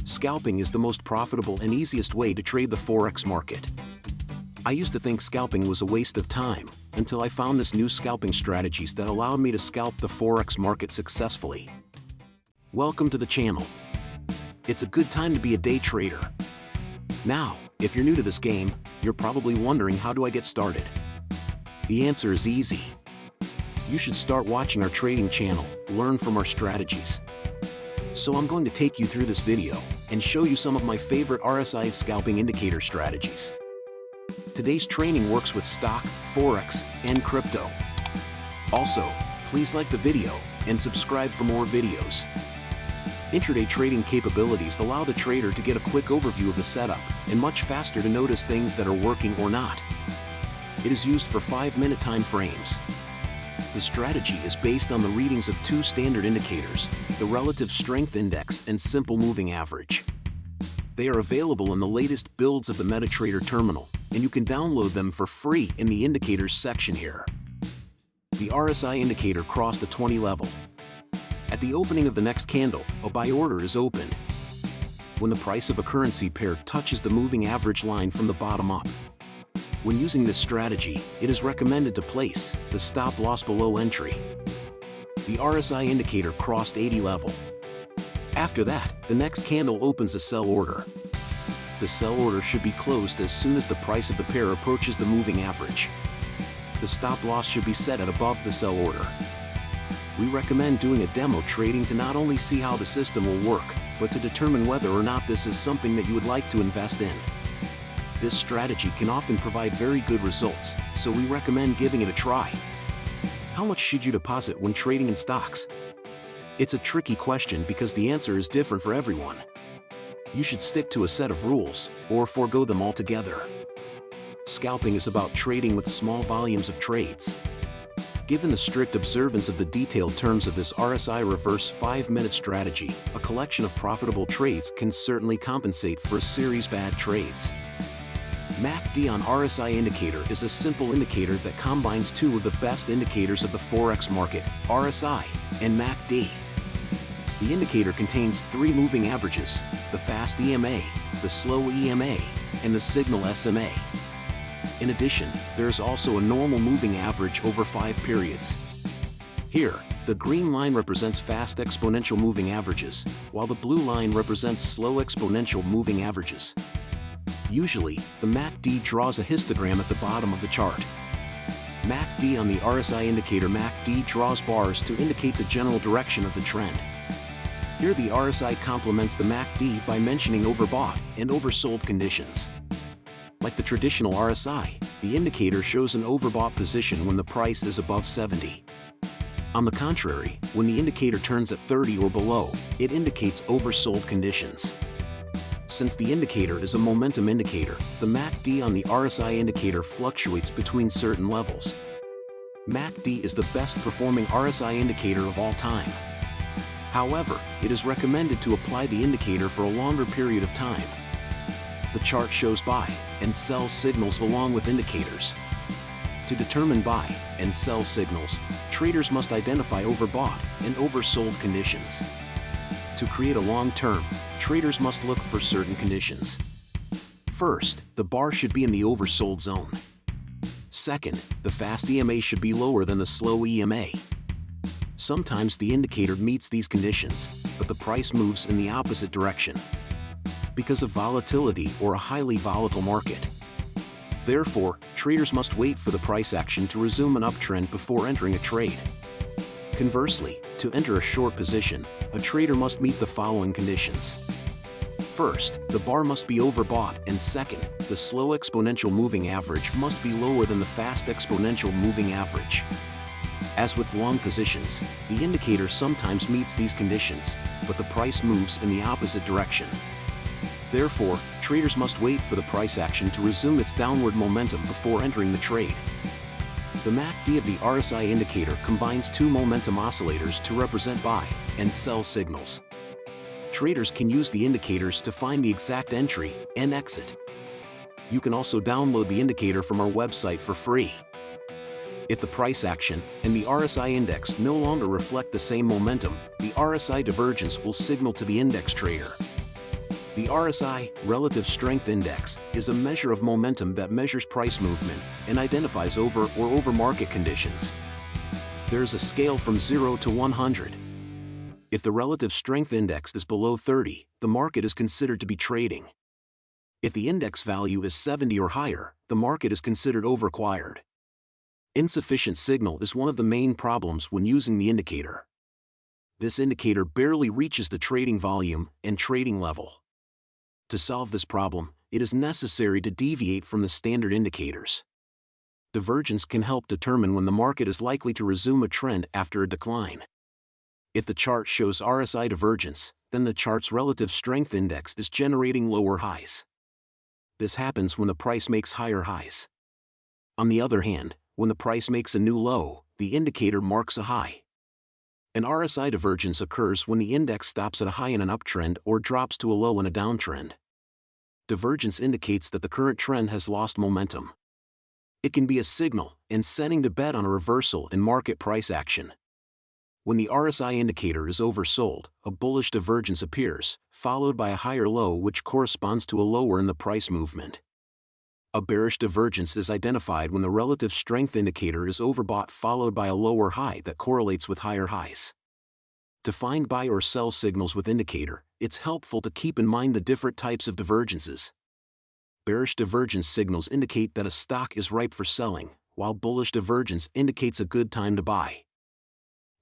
Scalping is the most profitable and easiest way to trade the Forex market. I used to think scalping was a waste of time, until I found this new scalping strategies that allowed me to scalp the Forex market successfully. Welcome to the channel. It's a good time to be a day trader. Now, if you're new to this game, you're probably wondering, how do I get started? The answer is easy. You should start watching our trading channel, learn from our strategies. So I'm going to take you through this video and show you some of my favorite RSI scalping indicator strategies. Today's training works with stock, Forex, and crypto. Also, please like the video and subscribe for more videos. Intraday trading capabilities allow the trader to get a quick overview of the setup and much faster to notice things that are working or not. It is used for 5-minute time frames. The strategy is based on the readings of two standard indicators, the Relative Strength Index and Simple Moving Average. They are available in the latest builds of the MetaTrader terminal, and you can download them for free in the Indicators section here. The RSI indicator crossed the 20 level. At the opening of the next candle, a buy order is opened. When the price of a currency pair touches the moving average line from the bottom up. When using this strategy, it is recommended to place the stop loss below entry. The RSI indicator crossed 80 level. After that, the next candle opens a sell order. The sell order should be closed as soon as the price of the pair approaches the moving average. The stop loss should be set at above the sell order. We recommend doing a demo trading to not only see how the system will work, but to determine whether or not this is something that you would like to invest in. This strategy can often provide very good results, so we recommend giving it a try. How much should you deposit when trading in stocks? It's a tricky question because the answer is different for everyone. You should stick to a set of rules, or forego them altogether. Scalping is about trading with small volumes of trades. Given the strict observance of the detailed terms of this RSI reverse 5-minute strategy, a collection of profitable trades can certainly compensate for a series bad trades. MACD on RSI indicator is a simple indicator that combines two of the best indicators of the Forex market, RSI and MACD. The indicator contains three moving averages, the fast EMA, the slow EMA, and the signal SMA. In addition, there is also a normal moving average over 5 periods. Here, the green line represents fast exponential moving averages, while the blue line represents slow exponential moving averages. Usually, the MACD draws a histogram at the bottom of the chart. MACD on the RSI indicator MACD draws bars to indicate the general direction of the trend. Here the RSI complements the MACD by mentioning overbought and oversold conditions. Like the traditional RSI, the indicator shows an overbought position when the price is above 70. On the contrary, when the indicator turns at 30 or below, it indicates oversold conditions. Since the indicator is a momentum indicator, the MACD on the RSI indicator fluctuates between certain levels. MACD is the best performing RSI indicator of all time. However, it is recommended to apply the indicator for a longer period of time. The chart shows buy and sell signals along with indicators. To determine buy and sell signals, traders must identify overbought and oversold conditions. To create a long-term, traders must look for certain conditions. First, the bar should be in the oversold zone. Second, the fast EMA should be lower than the slow EMA. Sometimes the indicator meets these conditions, but the price moves in the opposite direction because of volatility or a highly volatile market. Therefore, traders must wait for the price action to resume an uptrend before entering a trade. Conversely, to enter a short position, a trader must meet the following conditions. First, the bar must be overbought, and second, the slow exponential moving average must be lower than the fast exponential moving average. As with long positions, the indicator sometimes meets these conditions, but the price moves in the opposite direction. Therefore, traders must wait for the price action to resume its downward momentum before entering the trade. The MACD of the RSI indicator combines two momentum oscillators to represent buy and sell signals. Traders can use the indicators to find the exact entry and exit. You can also download the indicator from our website for free. If the price action and the RSI index no longer reflect the same momentum, the RSI divergence will signal to the index trader. The RSI, Relative Strength Index, is a measure of momentum that measures price movement and identifies over market conditions. There is a scale from 0 to 100. If the relative strength index is below 30, the market is considered to be trading. If the index value is 70 or higher, the market is considered overacquired. Insufficient signal is one of the main problems when using the indicator. This indicator barely reaches the trading volume and trading level. To solve this problem, it is necessary to deviate from the standard indicators. Divergence can help determine when the market is likely to resume a trend after a decline. If the chart shows RSI divergence, then the chart's relative strength index is generating lower highs. This happens when the price makes higher highs. On the other hand, when the price makes a new low, the indicator marks a high. An RSI divergence occurs when the index stops at a high in an uptrend or drops to a low in a downtrend. Divergence indicates that the current trend has lost momentum. It can be a signal and setting to bet on a reversal in market price action. When the RSI indicator is oversold, a bullish divergence appears, followed by a higher low which corresponds to a lower in the price movement. A bearish divergence is identified when the relative strength indicator is overbought followed by a lower high that correlates with higher highs. To find buy or sell signals with indicator, it's helpful to keep in mind the different types of divergences. Bearish divergence signals indicate that a stock is ripe for selling, while bullish divergence indicates a good time to buy.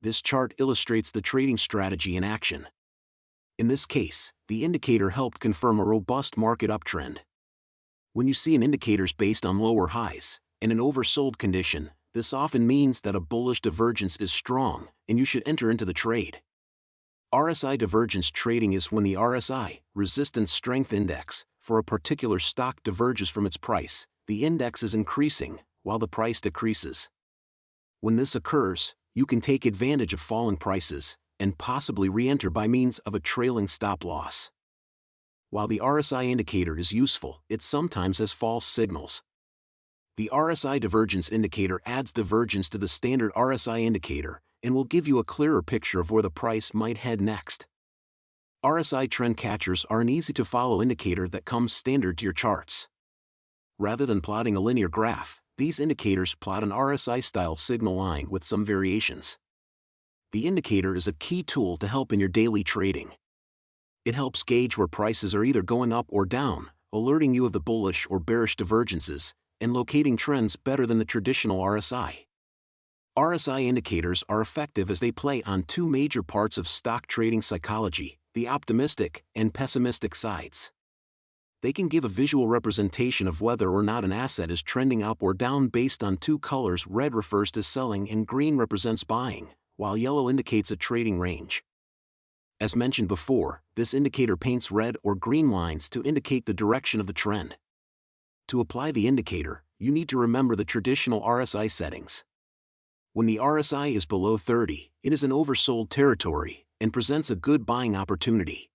This chart illustrates the trading strategy in action. In this case, the indicator helped confirm a robust market uptrend. When you see an indicators based on lower highs and an oversold condition, this often means that a bullish divergence is strong and you should enter into the trade. RSI divergence trading is when the RSI, Resistance Strength Index, for a particular stock diverges from its price, the index is increasing, while the price decreases. When this occurs, you can take advantage of falling prices and possibly re-enter by means of a trailing stop loss. While the RSI indicator is useful, it sometimes has false signals. The RSI divergence indicator adds divergence to the standard RSI indicator and will give you a clearer picture of where the price might head next. RSI trend catchers are an easy-to-follow indicator that comes standard to your charts. Rather than plotting a linear graph, these indicators plot an RSI-style signal line with some variations. The indicator is a key tool to help in your daily trading. It helps gauge where prices are either going up or down, alerting you of the bullish or bearish divergences, and locating trends better than the traditional RSI. RSI indicators are effective as they play on two major parts of stock trading psychology, the optimistic and pessimistic sides. They can give a visual representation of whether or not an asset is trending up or down based on two colors. Red refers to selling and green represents buying, while yellow indicates a trading range. As mentioned before, this indicator paints red or green lines to indicate the direction of the trend. To apply the indicator, you need to remember the traditional RSI settings. When the RSI is below 30, it is an oversold territory and presents a good buying opportunity.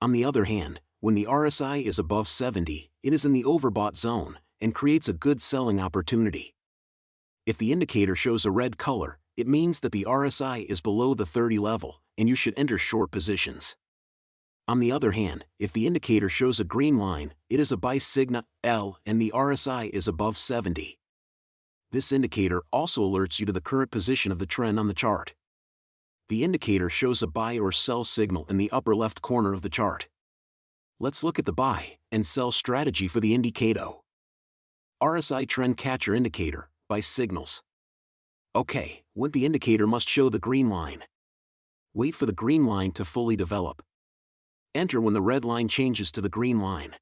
On the other hand, when the RSI is above 70, it is in the overbought zone and creates a good selling opportunity. If the indicator shows a red color, it means that the RSI is below the 30 level and you should enter short positions. On the other hand, if the indicator shows a green line, it is a buy signal L and the RSI is above 70. This indicator also alerts you to the current position of the trend on the chart. The indicator shows a buy or sell signal in the upper left corner of the chart. Let's look at the buy and sell strategy for the indicator. RSI Trend Catcher Indicator, buy signals. Okay, when the indicator must show the green line. Wait for the green line to fully develop. Enter when the red line changes to the green line.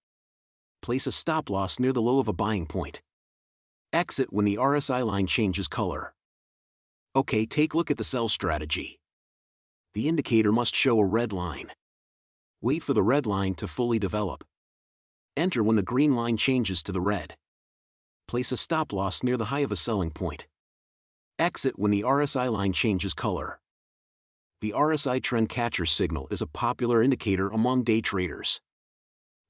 Place a stop loss near the low of a buying point. Exit when the RSI line changes color. Okay, take a look at the sell strategy. The indicator must show a red line. Wait for the red line to fully develop. Enter when the green line changes to the red. Place a stop loss near the high of a selling point. Exit when the RSI line changes color. The RSI Trend Catcher signal is a popular indicator among day traders.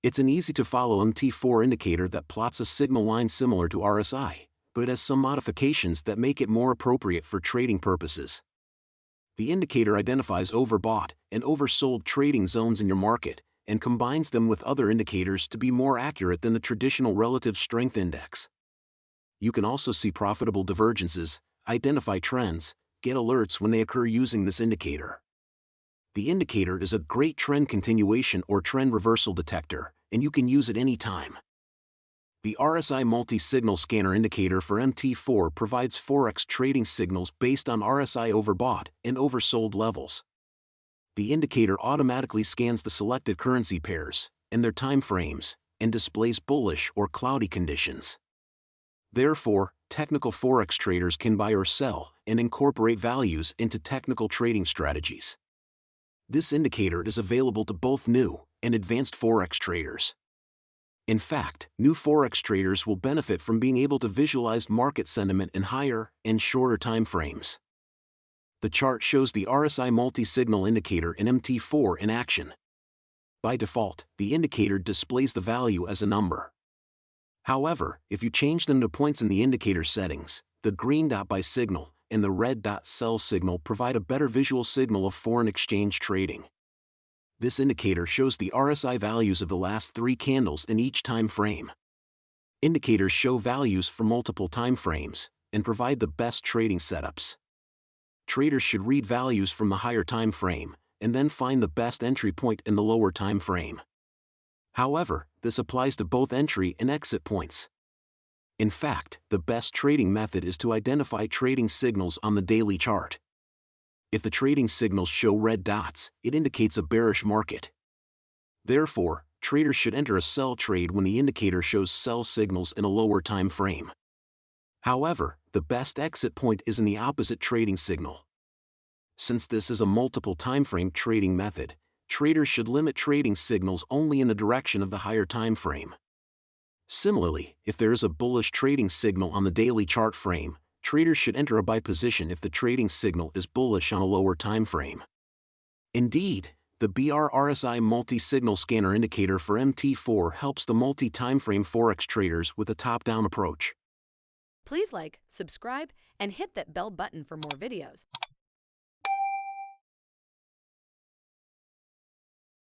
It's an easy-to-follow MT4 indicator that plots a signal line similar to RSI, but it has some modifications that make it more appropriate for trading purposes. The indicator identifies overbought and oversold trading zones in your market, and combines them with other indicators to be more accurate than the traditional relative strength index. You can also see profitable divergences, identify trends, get alerts when they occur using this indicator. The indicator is a great trend continuation or trend reversal detector, and you can use it anytime. The RSI Multi-Signal Scanner Indicator for MT4 provides Forex trading signals based on RSI overbought and oversold levels. The indicator automatically scans the selected currency pairs and their time frames and displays bullish or cloudy conditions. Therefore, technical Forex traders can buy or sell and incorporate values into technical trading strategies. This indicator is available to both new and advanced Forex traders. In fact, new Forex traders will benefit from being able to visualize market sentiment in higher and shorter time frames. The chart shows the RSI multi-signal indicator in MT4 in action. By default, the indicator displays the value as a number. However, if you change them to points in the indicator settings, the green dot buy signal and the red dot sell signal provide a better visual signal of foreign exchange trading. This indicator shows the RSI values of the last 3 candles in each time frame. Indicators show values for multiple time frames and provide the best trading setups. Traders should read values from the higher time frame and then find the best entry point in the lower time frame. However, this applies to both entry and exit points. In fact, the best trading method is to identify trading signals on the daily chart. If the trading signals show red dots, it indicates a bearish market. Therefore, traders should enter a sell trade when the indicator shows sell signals in a lower time frame. However, the best exit point is in the opposite trading signal. Since this is a multiple time frame trading method, traders should limit trading signals only in the direction of the higher time frame. Similarly, if there is a bullish trading signal on the daily chart frame, traders should enter a buy position if the trading signal is bullish on a lower time frame. Indeed, the RSI Multi-Signal Scanner Indicator for MT4 helps the multi-time frame Forex traders with a top-down approach. Please like, subscribe, and hit that bell button for more videos.